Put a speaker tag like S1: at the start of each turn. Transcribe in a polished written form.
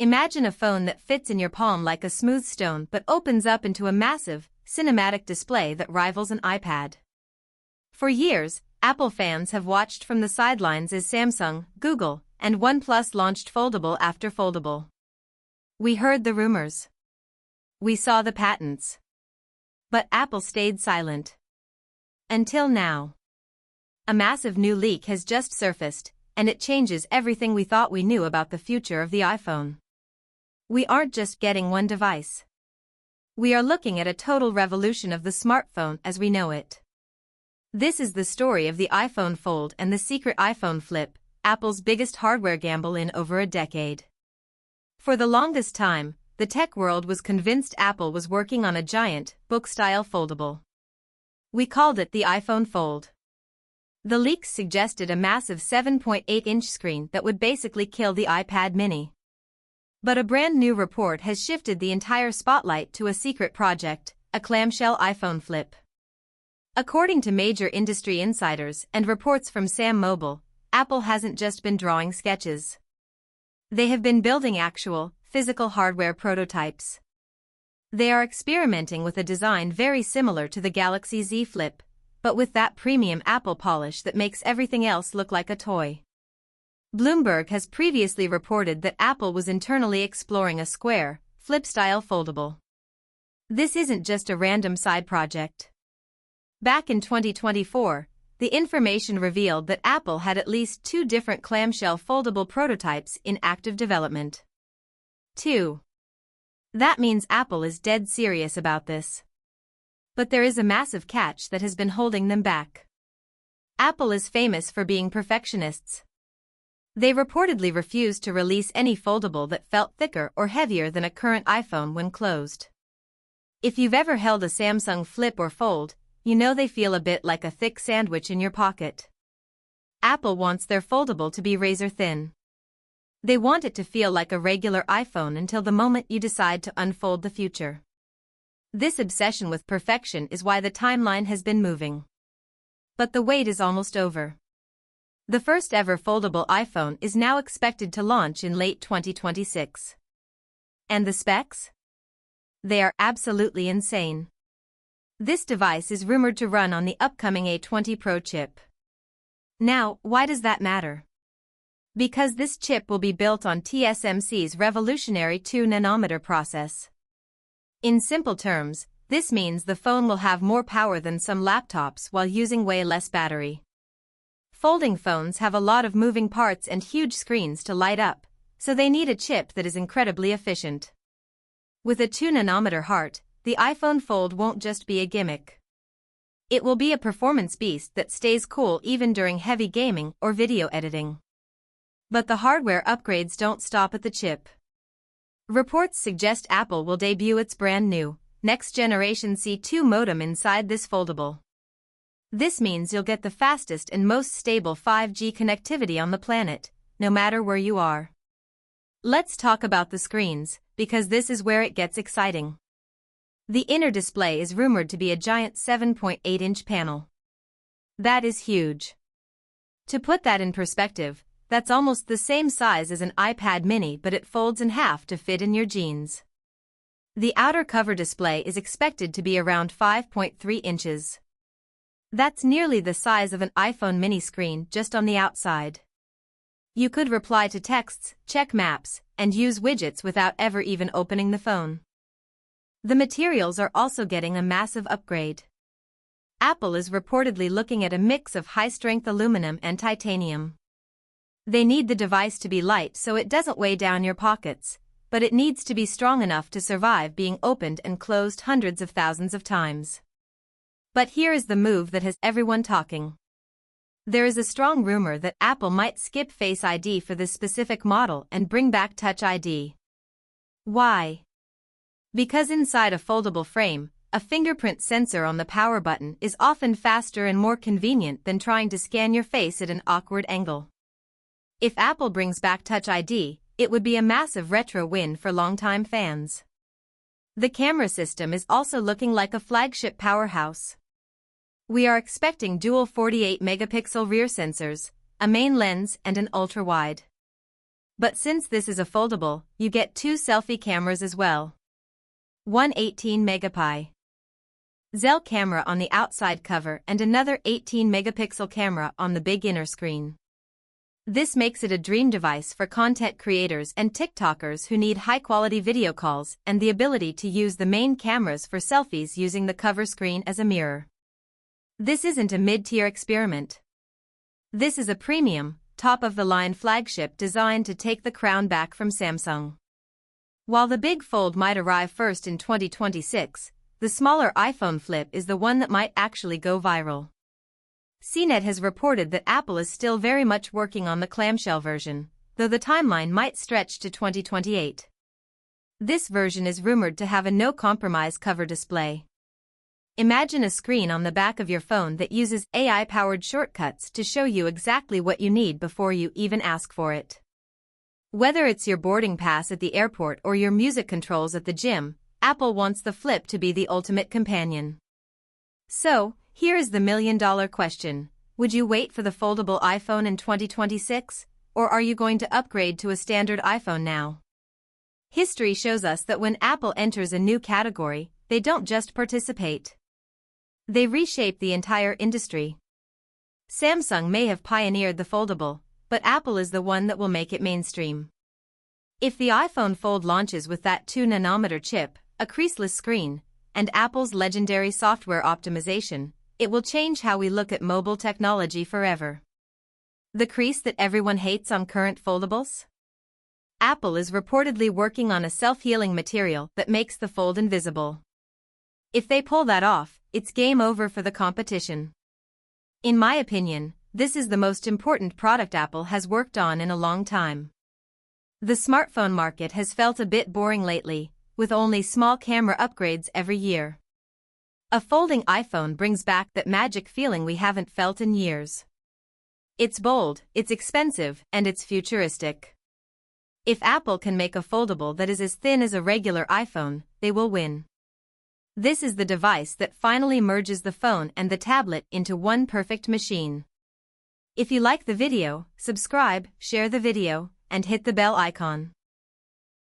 S1: Imagine a phone that fits in your palm like a smooth stone but opens up into a massive, cinematic display that rivals an iPad. For years, Apple fans have watched from the sidelines as Samsung, Google, and OnePlus launched foldable after foldable. We heard the rumors. We saw the patents. But Apple stayed silent. Until now. A massive new leak has just surfaced, and it changes everything we thought we knew about the future of the iPhone. We aren't just getting one device. We are looking at a total revolution of the smartphone as we know it. This is the story of the iPhone Fold and the secret iPhone Flip, Apple's biggest hardware gamble in over a decade. For the longest time, the tech world was convinced Apple was working on a giant, book-style foldable. We called it the iPhone Fold. The leaks suggested a massive 7.8-inch screen that would basically kill the iPad mini. But a brand new report has shifted the entire spotlight to a secret project, a clamshell iPhone Flip. According to major industry insiders and reports from Sam Mobile, Apple hasn't just been drawing sketches. They have been building actual, physical hardware prototypes. They are experimenting with a design very similar to the Galaxy Z Flip, but with that premium Apple polish that makes everything else look like a toy. Bloomberg has previously reported that Apple was internally exploring a square, flip-style foldable. This isn't just a random side project. Back in 2024, the information revealed that Apple had at least 2 different clamshell foldable prototypes in active development. 2. That means Apple is dead serious about this. But there is a massive catch that has been holding them back. Apple is famous for being perfectionists. They reportedly refused to release any foldable that felt thicker or heavier than a current iPhone when closed. If you've ever held a Samsung Flip or Fold, you know they feel a bit like a thick sandwich in your pocket. Apple wants their foldable to be razor thin. They want it to feel like a regular iPhone until the moment you decide to unfold the future. This obsession with perfection is why the timeline has been moving. But the wait is almost over. The first ever foldable iPhone is now expected to launch in late 2026. And the specs? They are absolutely insane. This device is rumored to run on the upcoming A20 Pro chip. Now, why does that matter? Because this chip will be built on TSMC's revolutionary 2-nanometer process. In simple terms, this means the phone will have more power than some laptops while using way less battery. Folding phones have a lot of moving parts and huge screens to light up, so they need a chip that is incredibly efficient. With a 2-nanometer heart, the iPhone Fold won't just be a gimmick. It will be a performance beast that stays cool even during heavy gaming or video editing. But the hardware upgrades don't stop at the chip. Reports suggest Apple will debut its brand new, next-generation C2 modem inside this foldable. This means you'll get the fastest and most stable 5G connectivity on the planet, no matter where you are. Let's talk about the screens, because this is where it gets exciting. The inner display is rumored to be a giant 7.8-inch panel. That is huge. To put that in perspective, that's almost the same size as an iPad mini, but it folds in half to fit in your jeans. The outer cover display is expected to be around 5.3 inches. That's nearly the size of an iPhone mini screen just on the outside. You could reply to texts, check maps, and use widgets without ever even opening the phone. The materials are also getting a massive upgrade. Apple is reportedly looking at a mix of high-strength aluminum and titanium. They need the device to be light so it doesn't weigh down your pockets, but it needs to be strong enough to survive being opened and closed hundreds of thousands of times. But here is the move that has everyone talking. There is a strong rumor that Apple might skip Face ID for this specific model and bring back Touch ID. Why? Because inside a foldable frame, a fingerprint sensor on the power button is often faster and more convenient than trying to scan your face at an awkward angle. If Apple brings back Touch ID, it would be a massive retro win for longtime fans. The camera system is also looking like a flagship powerhouse. We are expecting dual 48-megapixel rear sensors, a main lens and an ultra-wide. But since this is a foldable, you get two selfie cameras as well. One 18 megapixel Zell camera on the outside cover and another 18 megapixel camera on the big inner screen. This makes it a dream device for content creators and TikTokers who need high-quality video calls and the ability to use the main cameras for selfies using the cover screen as a mirror. This isn't a mid-tier experiment. This is a premium, top-of-the-line flagship designed to take the crown back from Samsung. While the Big Fold might arrive first in 2026, the smaller iPhone Flip is the one that might actually go viral. CNET has reported that Apple is still very much working on the clamshell version, though the timeline might stretch to 2028. This version is rumored to have a no-compromise cover display. Imagine a screen on the back of your phone that uses AI-powered shortcuts to show you exactly what you need before you even ask for it. Whether it's your boarding pass at the airport or your music controls at the gym, Apple wants the Flip to be the ultimate companion. So, here is the million-dollar question. Would you wait for the foldable iPhone in 2026, or are you going to upgrade to a standard iPhone now? History shows us that when Apple enters a new category, they don't just participate. They reshape the entire industry. Samsung may have pioneered the foldable, but Apple is the one that will make it mainstream. If the iPhone Fold launches with that 2nm chip, a creaseless screen, and Apple's legendary software optimization, it will change how we look at mobile technology forever. The crease that everyone hates on current foldables? Apple is reportedly working on a self-healing material that makes the fold invisible. If they pull that off, it's game over for the competition. In my opinion, this is the most important product Apple has worked on in a long time. The smartphone market has felt a bit boring lately, with only small camera upgrades every year. A folding iPhone brings back that magic feeling we haven't felt in years. It's bold, it's expensive, and it's futuristic. If Apple can make a foldable that is as thin as a regular iPhone, they will win. This is the device that finally merges the phone and the tablet into one perfect machine. If you like the video, subscribe, share the video, and hit the bell icon.